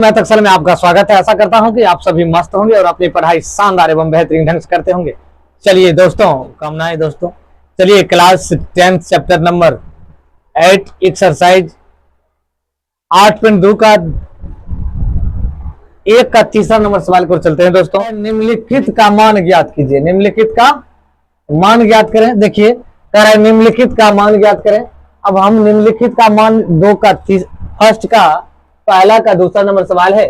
मैं तकसल में आपका स्वागत है। आशा करता हूं कि आप सभी मस्त होंगे और अपनी पढ़ाई शानदार एवं बेहतरीन ढंग से करते होंगे। चलिए दोस्तों, कामनाएं दोस्तों। चलिए क्लास 10 चैप्टर नंबर 8 एक्सरसाइज 8.2 का एक का तीसरा नंबर सवाल को चलते हैं दोस्तों। निम्नलिखित का मान ज्ञात कीजिए। निम्नलिखित का मान ज्ञात करें। देखिए कह रहा है निम्नलिखित का मान ज्ञात करें। अब हम निम्नलिखित का मान फर्स्ट का पहला का दूसरा नंबर सवाल है।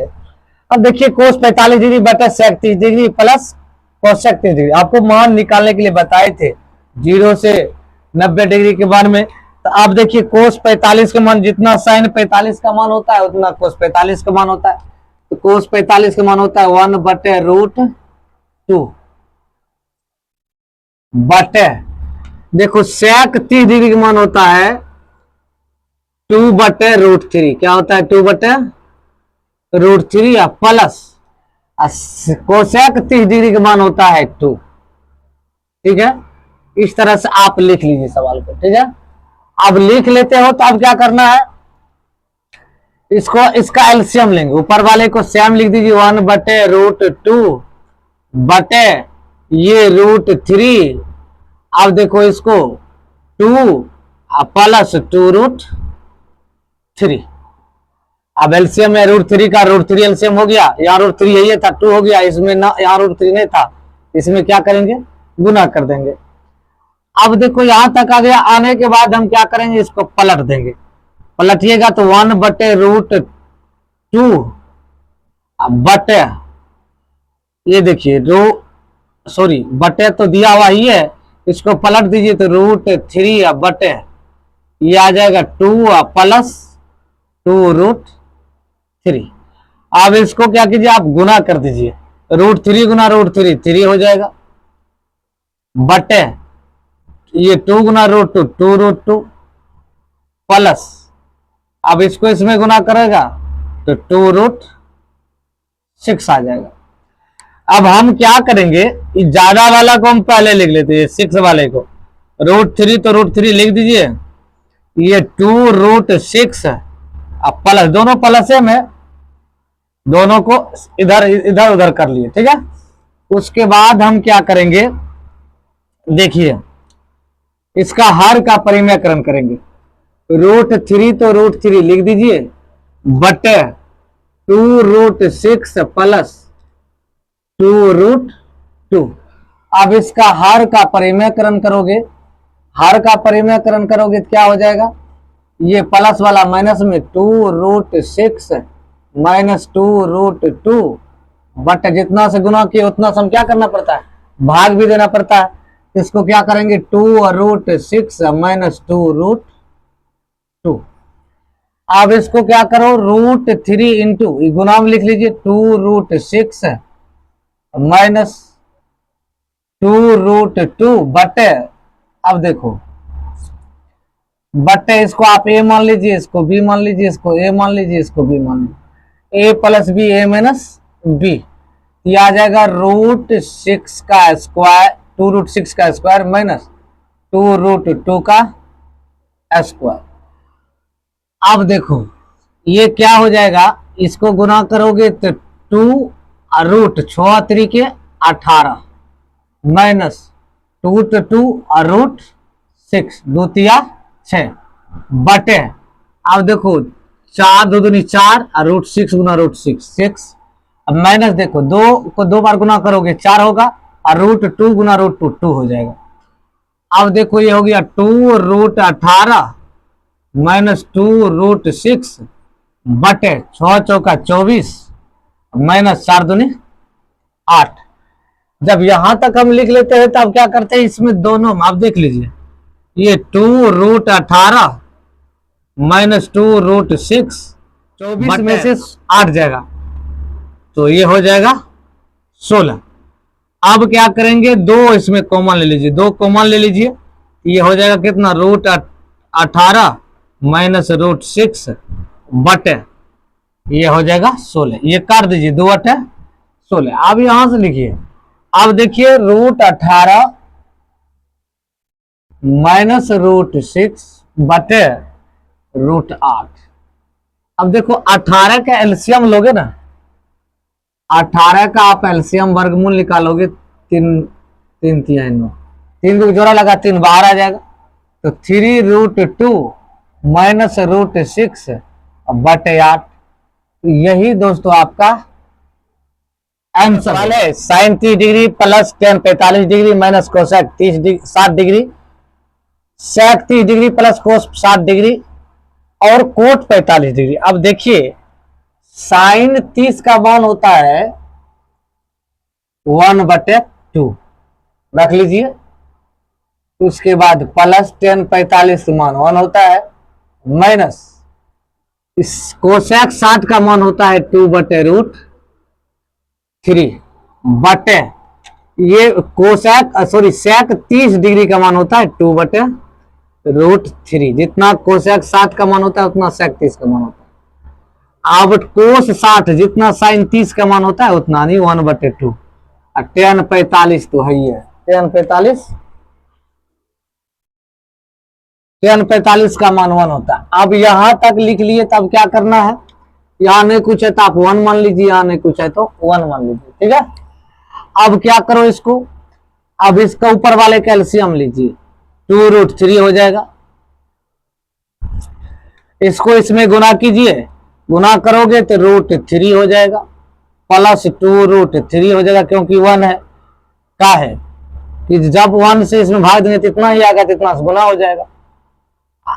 अब देखिए कोस 45 डिग्री बटा सेक 30 डिग्री प्लस कोसेक 30 डिग्री आपको मान निकालने के लिए बताए थे 0 से 90 डिग्री के बारे में। तो आप देखिए कोस 45 का मान जितना साइन 45 का मान होता है उतना कोस 45 का मान होता है। तो कोस 45 का मान होता है 1/√2 बटे देखो सेक 30 डिग्री का मान होता है 2/√3। क्या होता है 2/√3 या प्लस कोसेक 30 डिग्री का मान होता है 2। ठीक है, इस तरह से आप लिख लीजिए सवाल को। ठीक है, अब लिख लेते हो तो अब क्या करना है, इसका एलसीएम लेंगे। ऊपर वाले को सेम लिख दीजिए 1/√2 बटे ये √3। अब देखो इसको 2 प्लस 2√3। अब एलसीएम में √3 का √3 एलसीएम हो गया। यहाँ √3 यही था 2 हो गया, इसमें ना यहाँ √3 नहीं था, इसमें क्या करेंगे गुना कर देंगे। अब देखो यहां तक आ गया। आने के बाद हम क्या करेंगे, इसको पलट देंगे। पलटिएगा तो 1/√2 बटे ये देखिए बटे तो दिया हुआ ही है, इसको पलट दीजिए तो √3 बटे ये आ जाएगा 2 प्लस 2√3। अब इसको क्या कीजिए आप गुना कर दीजिए। √3 गुना √3 3 हो जाएगा बटे ये 2 गुना √2 2√2 प्लस अब इसको इसमें गुना करेगा तो 2√6 आ जाएगा। अब हम क्या करेंगे, ज्यादा वाला को हम पहले लिख लेते हैं 6 वाले को। √3 तो √3 लिख दीजिए, ये 2√6 अब प्लस दोनों प्लस में दोनों को इधर इधर उधर कर लिए। ठीक है, उसके बाद हम क्या करेंगे, देखिए इसका हर का परिमेयकरण करेंगे। √3 तो √3 लिख दीजिए बटे 2√6 प्लस 2√2। अब इसका हर का परिमेयकरण करोगे, हर का परिमेयकरण करोगे तो क्या हो जाएगा, ये प्लस वाला माइनस में 2√6 माइनस 2√2 बट जितना से गुना किए उतना से हम क्या करना पड़ता है, भाग भी देना पड़ता है। इसको क्या करेंगे 2√6 माइनस 2√2। अब इसको क्या करो √3 इंटू गुना में लिख लीजिए 2√6 माइनस 2√2 बटे अब देखो बटे इसको आप ए मान लीजिए, इसको बी मान लीजिए, इसको ए मान लीजिए, इसको बी मान लीजिए। ए प्लस बी ए माइनस बी, ये आ जाएगा √6 का स्क्वायर 2√6 का स्क्वायर माइनस 2√2 का स्क्वायर। अब देखो ये क्या हो जाएगा, इसको गुना करोगे तो 2√6 18 माइनस 2√6 2 तिया 6 बटे अब देखो 4 2 दूनी 4 और √6 गुना √6 6। अब माइनस देखो 2 को 2 बार गुना करोगे 4 होगा और √2 गुना √2 2 हो जाएगा। अब देखो ये हो गया 2√18 माइनस 2√6 बटे 6 चौका 24 माइनस 4 दूनी 8। जब यहां तक हम लिख लेते हैं तब क्या करते हैं, इसमें दोनों आप देख लीजिए, ये 2√18 माइनस 2√6 24 में से 8 जाएगा तो ये हो जाएगा 16। अब क्या करेंगे, 2 इसमें कॉमन ले लीजिए, 2 कॉमन ले लीजिए, ये हो जाएगा कितना √18 माइनस √6 बटे ये हो जाएगा 16। ये काट दीजिए 2 8 16। अब यहां से लिखिए, अब देखिए √18 माइनस √6 बटे √8। अब देखो 18 का एलसीएम लोगे ना, 18 का आप एलसीएम वर्गमूल निकालोगे, तीन तीन तिहाई नौ, तीन को जोड़ा लगा, तीन बाहर आ जाएगा, तो 3√2 माइनस √6 बटे 8। यही दोस्तों आपका आंसर वाले। Sine 30 degree plus ten 45 degree minus cosec 60 degree, sec 30 degree plus cos 60 degree और कोट 45 डिग्री। अब देखिए साइन 30 का मान होता है 1/2, रख लीजिए। उसके बाद प्लस टेन 45 मान 1 होता है, माइनस इस कोसेक 60 का मान होता है 2/√3 बटे ये कोसेक सॉरी सेक 30 डिग्री का मान होता है 2/√3। जितना कोसेक 60 का मान होता है उतना सेक 30 का मान होता है। अब कोस 60 जितना साइन 30 का मान होता है उतना नहीं, 1/2। टेन 45 तो है ही है, टेन 45 का मान 1 होता है। अब यहां तक लिख लिए, तब क्या करना है, यहां नहीं कुछ है तो आप 1 मान लीजिए, यहां नहीं कुछ है तो 1 मान लीजिए, ठीक है। अब क्या करो इसको, अब इसका ऊपर वाले का एलसीएम लीजिए, 2√3 हो जाएगा। इसको इसमें गुना कीजिए, गुना करोगे तो √3 हो जाएगा, प्लस 2√3 हो जाएगा, क्योंकि 1 है का है कि जब 1 से इसमें भाग देंगे तो इतना ही आएगा, तो इतना से गुना हो जाएगा।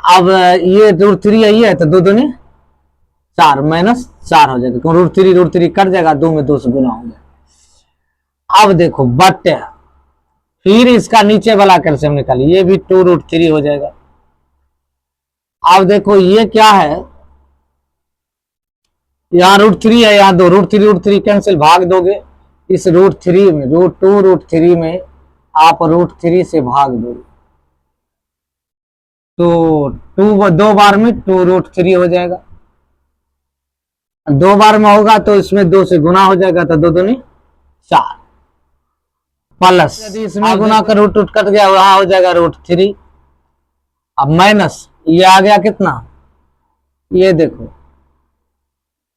अब ये √3 यही है तो 2 दूनी 4 माइनस 4 हो जाएगा, क्यों √3 कट जाएगा, 2 में 2 से गुना हो जाएगा। अब देखो बटे, फिर इसका नीचे वाला कैल्शियम निकालिए, ये भी 2√3 हो जाएगा। अब देखो ये क्या है, यहाँ √3 है, यहाँ 2 √3 कैंसिल, भाग दोगे इस √3 में, 2√3 में आप √3 से भाग दोगे तो 2 बार में 2√3 हो जाएगा। 2 बार में होगा तो इसमें 2 से गुना हो जाएगा, तो 2 दूनी 4 प्लस, यदि इसमें गुना कर रूट कट गया वहां हो जाएगा √3। अब माइनस ये आ गया कितना, ये देखो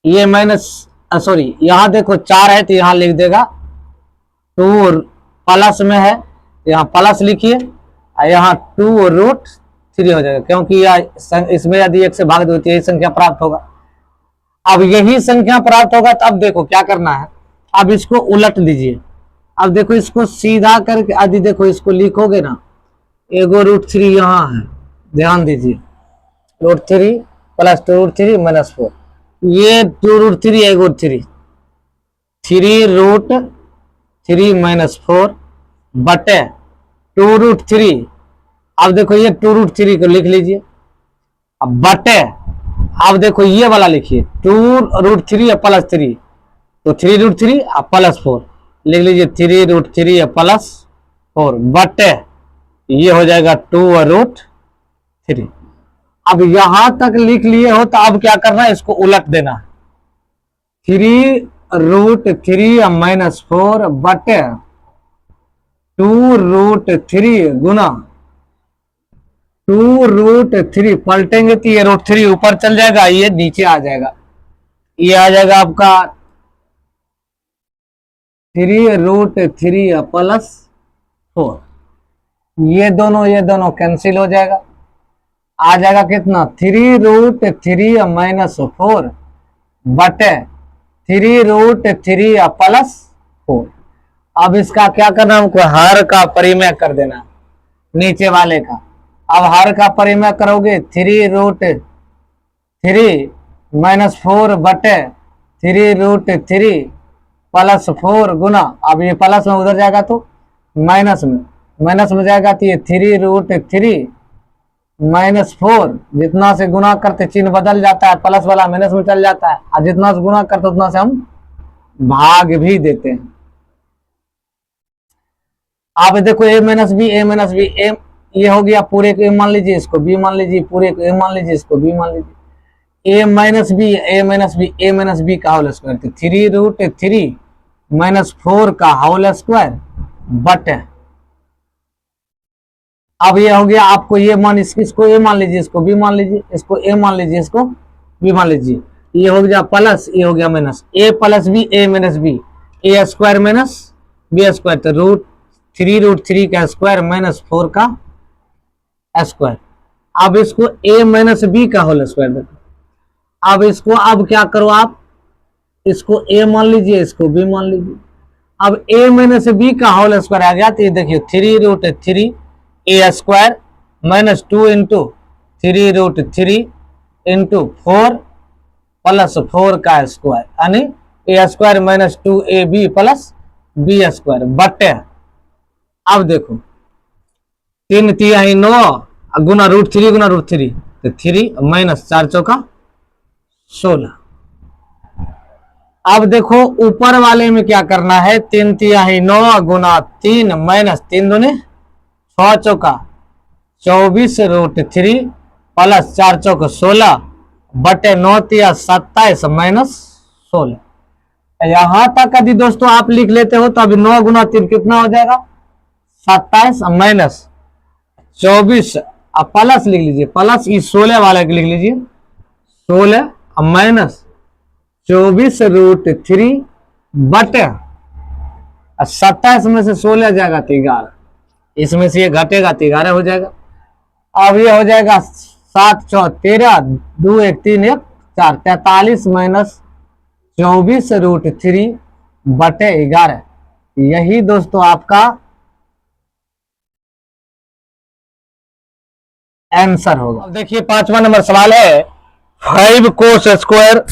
ये माइनस सॉरी यहां देखो 4 है तो यहां लिख देगा 2, प्लस में है यहाँ प्लस लिखिए, यहाँ 2√3 हो जाएगा, क्योंकि इसमें यदि 1 से भाग दो तो यही संख्या प्राप्त होगा। अब यही संख्या प्राप्त होगा तो अब देखो क्या करना है, अब इसको उलट दीजिए। अब देखो इसको सीधा करके आदि देखो इसको लिखोगे ना, एगो √3 यहाँ है, ध्यान दीजिए, √3 प्लस 2√3 माइनस 4, ये 2√3 एगो 3 3√3 माइनस 4 बटे 2√3। अब देखो ये 2√3 को लिख लीजिए, अब बटे, अब देखो ये वाला लिखिए 2√3 प्लस 3, तो 3√3 प्लस 4 लिख लीजिए, 3√3 प्लस 4 बटे ये हो जाएगा 2√3। अब यहां तक लिख लिए हो तो अब क्या करना है, इसको उलट देना, 3√3 माइनस 4 बटे 2√3 गुना 2√3, पलटेंगे तो ये √3 ऊपर चल जाएगा, ये नीचे आ जाएगा, ये आ जाएगा आपका 3√3 प्लस 4, ये दोनों कैंसिल हो जाएगा, आ जाएगा कितना 3√3 माइनस 4 बटे 3√3 प्लस 4। अब इसका क्या करना, हमको हर का परिमेय कर देना, नीचे वाले का। अब हर का परिमेय करोगे 3√3 माइनस 4 बटे 3√3 प्लस 4 गुना, अब ये प्लस में उधर जाएगा तो माइनस में जाएगा, तो ये 3√3 माइनस 4, जितना से गुना करते चिन्ह बदल जाता है, प्लस वाला माइनस में चल जाता है, और जितना से गुना करते उतना से हम भाग भी देते हैं। आप देखो a माइनस बी ए ये हो गया, पूरे को a मान लीजिए, इसको b मान लीजिए, पूरे को a मान लीजिए, इसको b मान लीजिए, a माइनस बी का होल स्क्वायर, 3√3 माइनस 4 का होल स्क्वायर बटे, अब ये हो गया आपको ये मान, इसको a मान लीजिए, इसको b मान लीजिए, इसको a मान लीजिए, इसको b मान लीजिए, ये हो गया प्लस, ये हो गया माइनस, ए प्लस बी ए माइनस बी, ए स्क्वायर माइनस बी स्क्वायर, तो रूट थ्री का स्क्वायर माइनस 4 का स्क्वायर। अब इसको ए माइनस बी का होल स्क्वायर देखो। अब इसको अब क्या करो आप, इसको ए मान लीजिए, इसको बी मान लीजिए। अब ए माइनस बी का होल स्क्वायर आ गया, तो ये देखिए 3√3 a square minus 2 into 3√3 into 4 plus 4 का स्क्वायर, यानी a square minus 2ab plus b square बटे। अब देखो 3 तिहाई 9 गुना √3 तो 3 माइनस 4 चौका 16। अब देखो ऊपर वाले में क्या करना है, 3 तिहाई 9 गुना 3 माइनस 3 दूनी 6 चौका 24√3 प्लस 4 चौका 16 बटे 9 तिया 27 माइनस 16। यहां तक यदि दोस्तों आप लिख लेते हो तो अभी 9 गुना 3 कितना हो जाएगा 27 माइनस 24, अब प्लस लिख लीजिए, प्लस इस 16 वाले के लिख लीजिए 16 माइनस 24√3 बटे 27 में से 16 जाएगा तो 11, इसमें से ये घटेगा तो 11 हो जाएगा। अब ये हो जाएगा 7 4 13 2 1 3 1 4 43 माइनस 24√3 बटे 11। यही दोस्तों आपका आंसर होगा। अब देखिए 5वां नंबर सवाल है, 5 cos square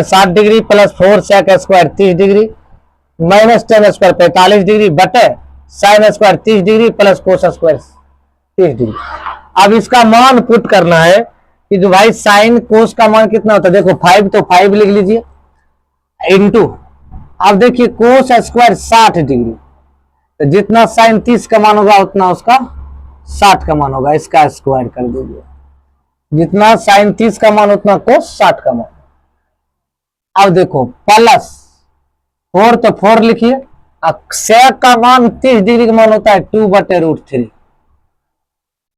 60 degree plus 4 sec square 30 degree minus 10 square 45 degree बटे sine square 30 degree plus cos square 30 degree. अब इसका मान पुट करना है कि जो भाई साइन कोस का मान कितना होता है, देखो 5 तो 5 लिख लीजिए इंटू, अब देखिए कोस स्क्वायर 60 डिग्री, तो जितना साइन 30 का मान होगा उतना उसका 60 का मान होगा, इसका स्क्वायर कर दीजिए, जितना साइन 30 का मान उतना कोस 60 का मान। अब देखो प्लस 4 तो 4 लिखिए, सेक का मान 30 डिग्री का मान होता है 2 बटे √3,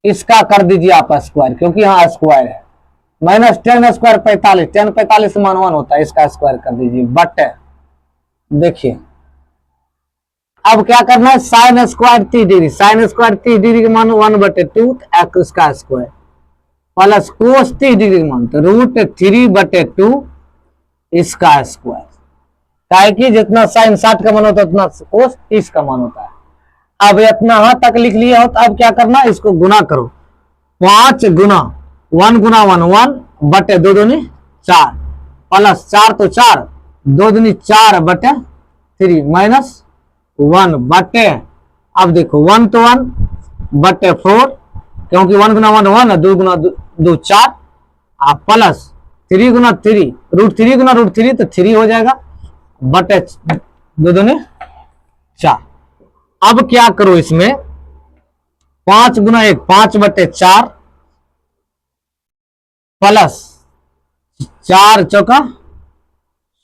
इसका कर दीजिए आप स्क्वायर, क्योंकि यहाँ स्क्वायर है, माइनस 10 स्क्वायर 45, 10 45 मान 1 होता है, इसका स्क्वायर कर दीजिए बटे। देखिए अब क्या करना है, sign square 30 degree, sign square 30 degree का मान 1 बटे 2 इसका स्क्वायर प्लस कोस 30 डिग्री का मान तो √3 बटे 2 इसका स्क्वायर, क्या कि जितना साइन 60 का मान होता है उतना कोस 30 का मान होता है। अब इतना यहां तक लिख लिया हो तो अब क्या करना है, इसको गुना करो, 5 गुना 1 गुना 1 1 बटे 2 दूनी 4 प्लस 4 तो 4 2 दूनी 4 बटे 3 माइनस 1 बटे, अब देखो 1 तो 1 बटे 4, क्योंकि 1 गुना 1 1 2 गुना 2 4 प्लस 3 गुना 3 √3 गुना √3 तो 3 हो जाएगा बटे 2 दूनी 4। अब क्या करो इसमें 5 गुना 1 5 बटे 4 प्लस 4 चौका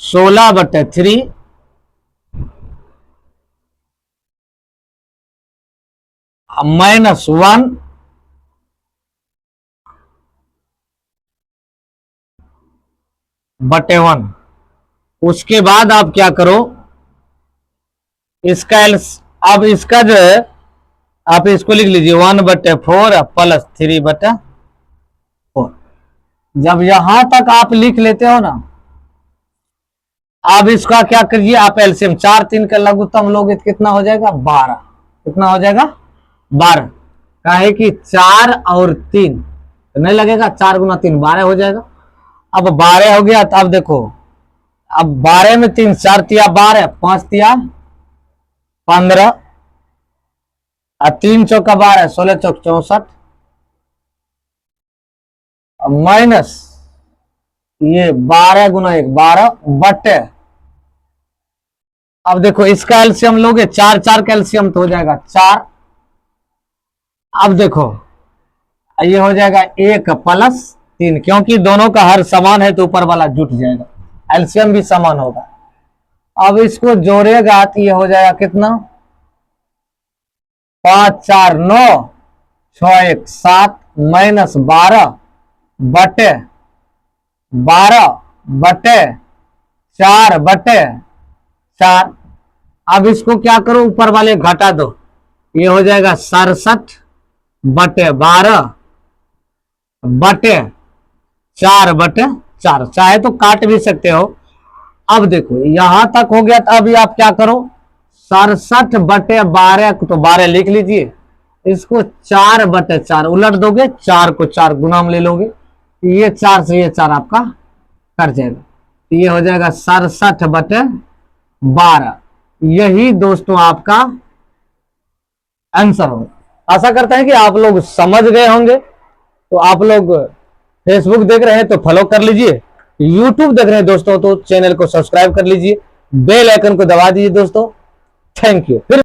16 बटे 3 माइनस 1 बटे 1। उसके बाद आप क्या करो, इसका अब इसका जो है आप इसको लिख लीजिए 1 बटे 4 प्लस 3 बटे 4। जब यहां तक आप लिख लेते हो ना, अब इसका क्या करिए आप एलसीएम 4 3 का लघुत्तम लोगे तो कितना हो जाएगा 12, कितना हो जाएगा 12, काहे कि 4 और 3 तो नहीं लगेगा, 4 गुना 3 12 हो जाएगा। अब 12 हो गया तो अब देखो, अब 12 में 3 4 तिया 12 5 तिया 15 और 3 चौका 12 16 चौक 64 माइनस ये 12 गुना 1 12 बटे, अब देखो इसका एलसीएम लोगे 4 4 का एलसीएम तो हो जाएगा 4। अब देखो ये हो जाएगा 1 प्लस 3, क्योंकि दोनों का हर समान है तो ऊपर वाला जुट जाएगा, एलसीएम भी समान होगा। अब इसको जोड़ेगा तो ये हो जाएगा कितना 5 4 9 6 1 7 माइनस 12 बटे 12/4/4। अब इसको क्या करो, ऊपर वाले घटा दो, ये हो जाएगा 67/12/4/4। चाहे तो काट भी सकते हो। अब देखो यहां तक हो गया, तो अभी आप क्या करो, 67/12 तो 12 लिख लीजिए, इसको 4/4 उलट दोगे, 4 को 4 गुना में ले लोगे, ये 4 से ये 4 आपका कट जाएगा, तो ये हो जाएगा 67/12। यही दोस्तों आपका आंसर होगा। आशा करता है कि आप लोग समझ गए होंगे। तो आप लोग फेसबुक देख रहे हैं तो फॉलो कर लीजिए, यूट्यूब देख रहे हैं दोस्तों तो चैनल को सब्सक्राइब कर लीजिए, बेल आइकन को दबा दीजिए दोस्तों। Thank you. फिर